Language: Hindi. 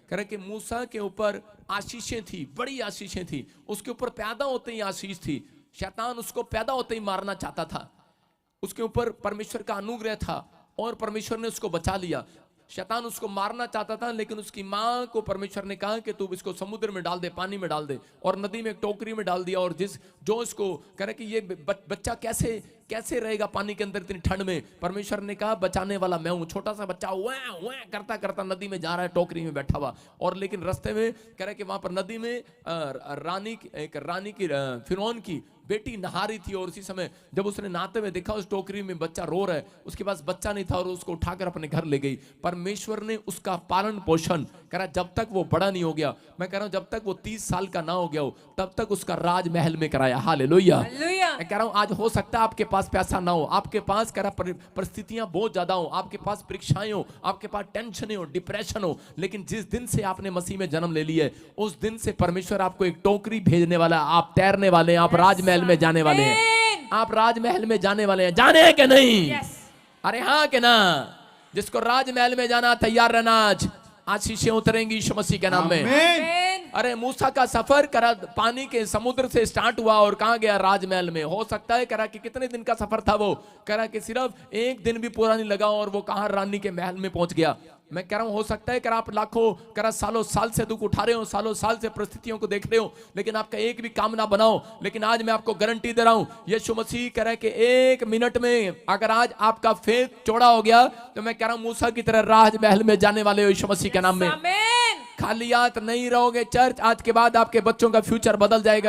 कह रहे कि मूसा के ऊपर आशीषें थी, बड़ी आशीषें थी, उसके ऊपर पैदा होते ही आशीष थी। शैतान उसको पैदा होते ही मारना चाहता था, उसके ऊपर परमेश्वर का अनुग्रह था और परमेश्वर ने उसको बचा लिया। शैतान उसको मारना चाहता था, लेकिन उसकी माँ को परमेश्वर ने कहा कि तू इसको समुद्र में डाल दे, पानी में डाल दे, और नदी में एक टोकरी में डाल दिया। और जो इसको कह रहे कि ये बच्चा कैसे रहेगा पानी के अंदर इतनी ठंड में। परमेश्वर ने कहा बचाने वाला मैं हूं। छोटा सा बच्चा वह करता करता नदी में जा रहा है, टोकरी में बैठा हुआ, और लेकिन रास्ते में कह रहे कि वहां पर नदी में रानी की फिरौन की बेटी नहा रही थी, और उसी समय जब उसने नहाते हुए देखा उस टोकरी में बच्चा रो रहा है, उसके पास बच्चा नहीं था, और उसको उठाकर अपने घर ले गई। परमेश्वर ने उसका पालन पोषण करा जब तक वो बड़ा नहीं हो गया। मैं कह रहा हूं जब तक वो 30 साल का ना हो गया हो तब तक उसका राजमहल में कराया। हालेलुया। मैं कह रहा हूं आज हो सकता है आपके पास पैसा ना हो, आपके पास कह रहा परिस्थितियां बहुत ज्यादा हो, आपके पास परीक्षाएं हो, आपके पास टेंशन हो, डिप्रेशन हो, लेकिन जिस दिन से आपने मसीह में जन्म ले लिया है उस दिन से परमेश्वर आपको एक टोकरी भेजने वाला है। आप तैरने वाले हैं, आप राजमहल में जाने वाले हैं, आप राजमहल में जाने वाले हैं। जाने हैं कि नहीं? अरे हाँ के ना? जिसको राजमहल में जाना तैयार रहना, आज आशीषें उतरेंगी यीशु मसीह के नाम में। अरे मूसा का सफर करा पानी के समुद्र से स्टार्ट हुआ और कहां गया? राजमहल में। हो सकता है करा कि कितने दिन का सफर था वो, करा कि सिर्फ एक दिन भी पूरा नहीं लगा और वो कहां? रानी के महल में पहुंच गया। मैं कह रहा हूं हो सकता है कि आप लाखों करा सालों साल से दुख उठा रहे हो, सालों साल से परिस्थितियों को देख रहे हो, लेकिन आपका एक भी काम ना बनाओ। लेकिन आज मैं आपको गारंटी दे रहा हूं, यीशु मसीह कह रहा है कि 1 मिनट में अगर आज आपका फेथ चौड़ा हो गया तो मैं कह रहा हूं मूसा की तरह राजमहल में जाने वाले हो यीशु मसीह के नाम में। खाली हाथ नहीं रहोगे चर्च। आज के बाद आपके बच्चों का फ्यूचर बदल जाएगा।